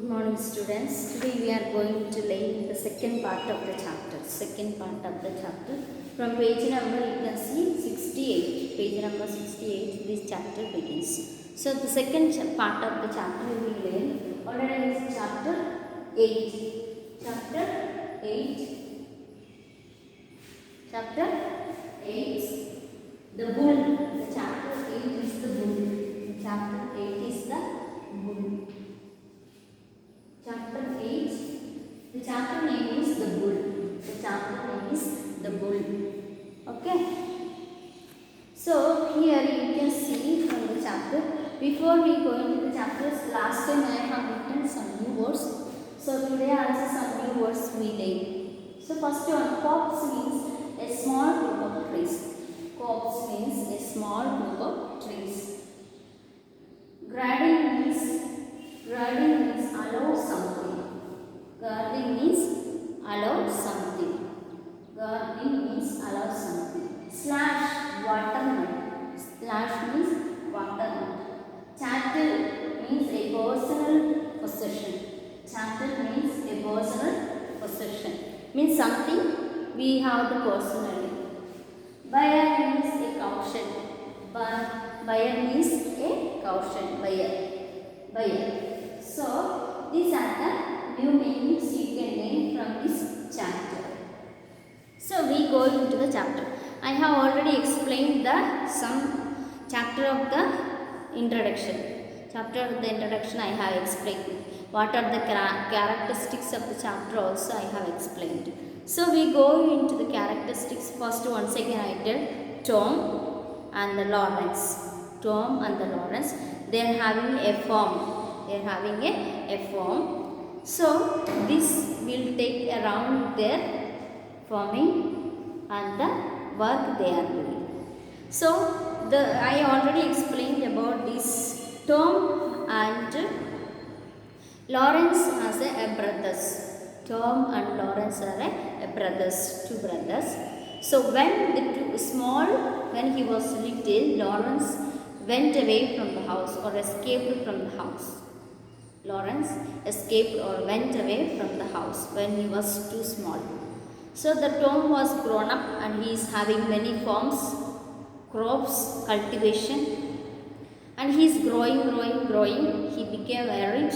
Morning students. Today we are going to lay the second part of the chapter. From page number you can see 68. Page number 68 this chapter begins. So the second part of the chapter we will learn. Already is chapter 8. Chapter 8. Chapter 8. The bull. The chapter 8 is the bull. The chapter 8 is the bull. Chapter 8, the chapter name is the bull. The chapter name is the bull. Okay. So here you can see from the chapter. Before we go into the chapters, last time I have written some new words. So today also some new words we learn. So first one, copse means a small group of trees. Copse means a small group of trees. Grading means allow something. Guarding means allow something. Guarding means allow something. Slash watermelon. Slash means watermelon. Chattel means a personal possession. Chattel means a personal possession. Means something we have the personally. Buyer means a caution. Buyer means a caution. Buyer. So, these are the new meanings you can learn from this chapter. So, we go into the chapter. I have already explained some chapter of the introduction. Chapter of the introduction I have explained. What are the characteristics of the chapter also I have explained. So, we go into the characteristics. First once again I tell Tom and the Lawrence. Tom and the Lawrence. They are having a farm. They are having a farm. So, this will take around their farming and the work they are doing. So, I already explained about this. Tom and Lawrence has a brothers. Tom and Lawrence are a brothers, two brothers. So, when when he was little, Lawrence went away from the house or escaped from the house. Lawrence escaped or went away from the house when he was too small. So the Tom was grown up and he is having many farms, crops, cultivation, and he is growing. He became very rich,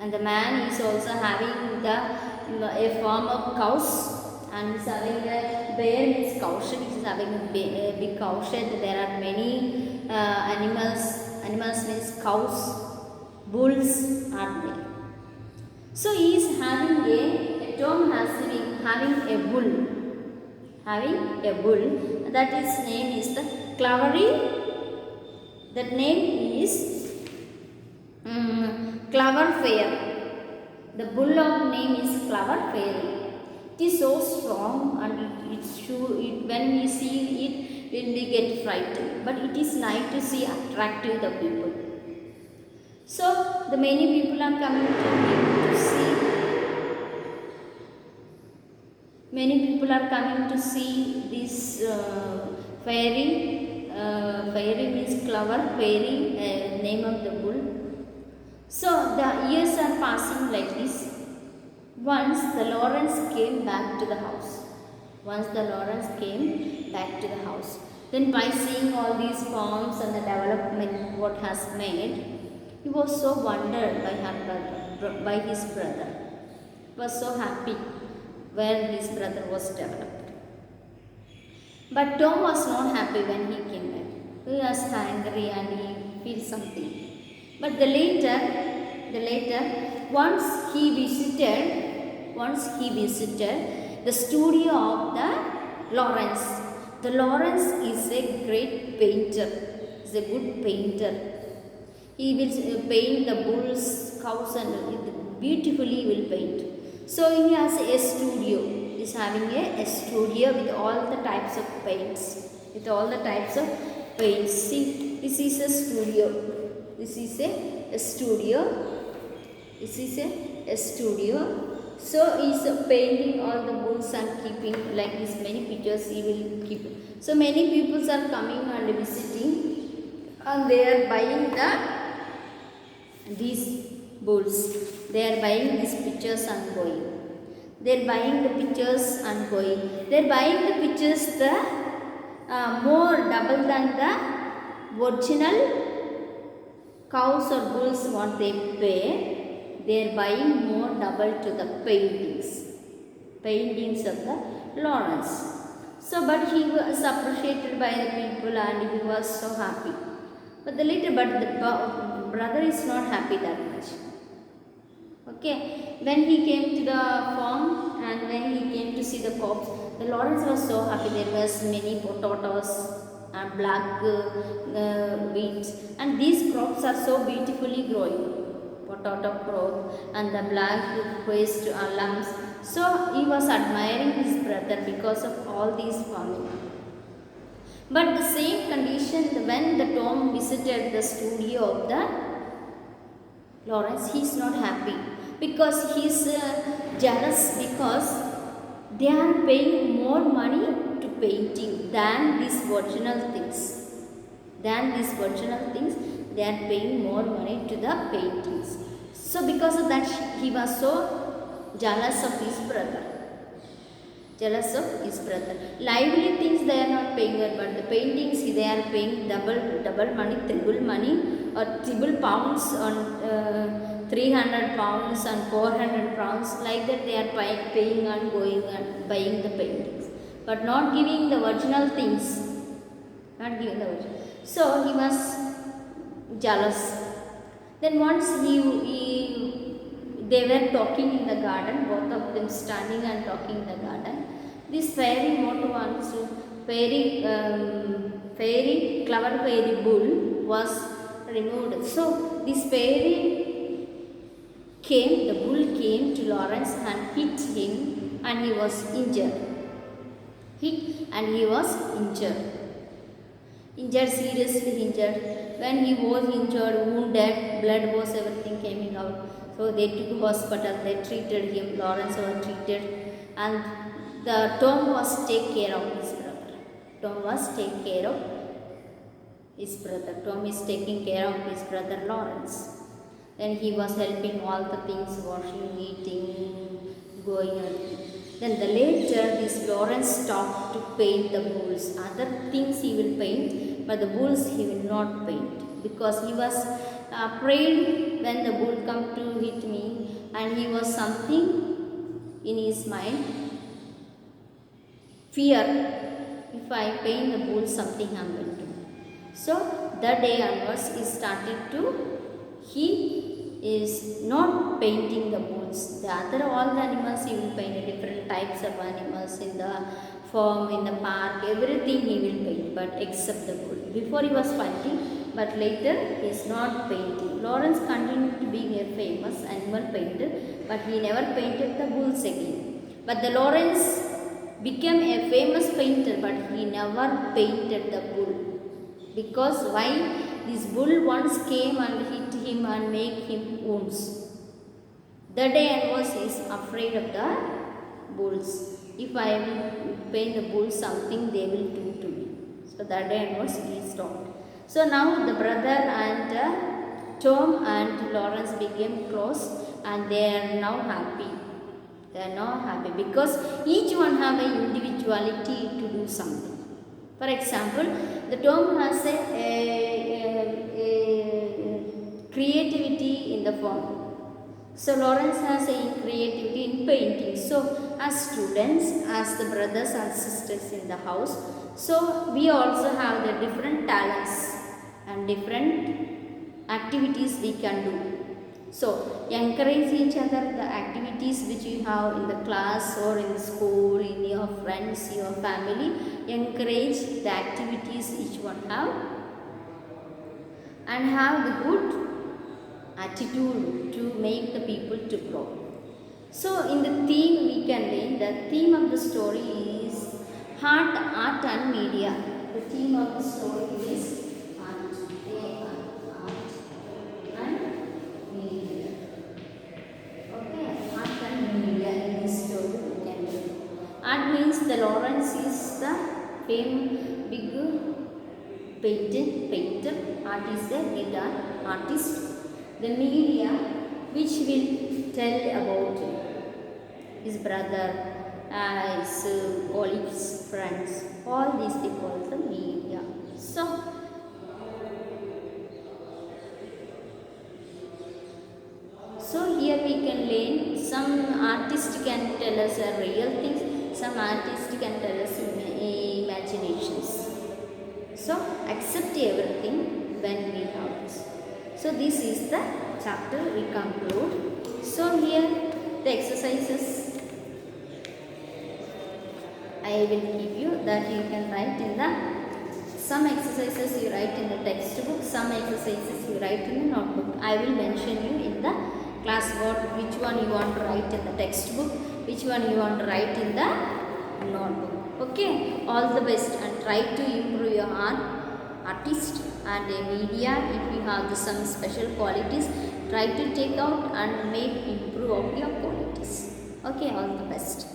and the man is also having a farm of cows, and is having a bear means cow shed. He is having a big cow shed. There are many animals. Animals means cows. Bulls are there. So he is having Tom has having a bull. Having a bull. That his name is the Clovery. That name is Clover Fair. The bull of name is Clover Fair. It is so strong and when we see it, we get frightened. But it is nice to see attractive the people. So, the many people are coming to see. Many people are coming to see this fairy. Fairy means clover. Fairy, name of the bull. So, the years are passing like this. Once the Lawrence came back to the house. Then by seeing all these farms and the development what has made, he was so wondered by his brother. He was so happy where his brother was developed. But Tom was not happy when he came back. He was angry and he feels something. But the later, once he visited the studio of the Lawrence. The Lawrence is a great painter. He's a good painter. He will paint the bulls, cows, and beautifully he will paint. So he has a studio. He is having a studio with all the types of paints. See, this is a studio. So he is painting all the bulls and keeping like this many pictures he will keep. So many people are coming and visiting, and they are buying these bulls. They are buying these pictures and going. They are buying the pictures and going. They are buying the pictures the more double than the original cows or bulls what they pay. They are buying more double to the paintings of the Lawrence. So but he was appreciated by the people and he was so happy. But the brother is not happy that much. Okay, when he came to the farm and when he came to see the crops, the Lawrence was so happy. There was many potatoes and black wheat, and these crops are so beautifully growing. Potato crop and the black waste lambs. So he was admiring his brother because of all these farming. But the same condition when the Tom visited the studio of the Lawrence, he is not happy because he is jealous because they are paying more money to painting than these original things. They are paying more money to the paintings. So because of that, he was so jealous of his brother. Lively things they are not paying, but the paintings they are paying double money, triple money, or triple pounds on 300 pounds and 400 pounds. Like that they are paying and going and buying the paintings, but not giving the original things. So he was jealous. Then once they were talking in the garden, both of them standing and talking in the garden. This fairy clever fairy bull was removed. So this the bull came to Lawrence and hit him, and he was injured. Seriously injured. When he was injured, wounded, blood was everything coming out. So they took to hospital, they treated him, Lawrence was treated, and Tom was take care of his brother. Tom is taking care of his brother Lawrence. Then he was helping all the things, washing, eating, going on. Then later this Lawrence stopped to paint the bulls. Other things he will paint, but the bulls he will not paint because he was afraid when the bull come to hit me, and he was something in his mind, fear, if I paint the bull something happened to me. So that day onwards he is not painting the bulls. All the animals he will paint, different types of animals in the farm, in the park, everything he will paint, but except the bull. Before he was fighting, but later he is not painting. Lawrence continued to be a famous animal painter, but he never painted the bulls again. But the Lawrence became a famous painter, but he never painted the bull. Because why? This bull once came and hit him and made him wounds. The day onwards he is afraid of the bulls. If I will paint the bull something, they will do to me. So that day onwards he stopped. So now the brother and Tom and Lawrence became close, and they are now happy. Because each one have an individuality to do something. For example, the Tom has a creativity in the form. So Lawrence has a creativity in painting. So as students, as the brothers and sisters in the house, so we also have the different talents and different activities we can do. So encourage each other, the activities which you have in the class or in the school, in your friends, your family. Encourage the activities each one have, and have the good attitude to make the people to grow. So in the theme we can learn, the theme of the story is art and media. The theme of the story is art and media. Okay, art and media in this story we can learn. Art means the Lawrence is the big painter. Art is the guitar artist. The media which will tell about his brother, his colleagues, friends. All these they call the media. So here we can learn some artist can tell us real things, some artist can tell us imaginations. So accept everything when we have this. So this is the chapter we conclude. So here the exercises I will give you that you can write in the, some exercises you write in the textbook, some exercises you write in the notebook. I will mention you in the class what which one you want to write in the textbook, which one you want to write in the notebook. Okay, all the best and try to improve your artist and a media. If you have some special qualities, try to take out and make improve of your qualities. Okay, all the best.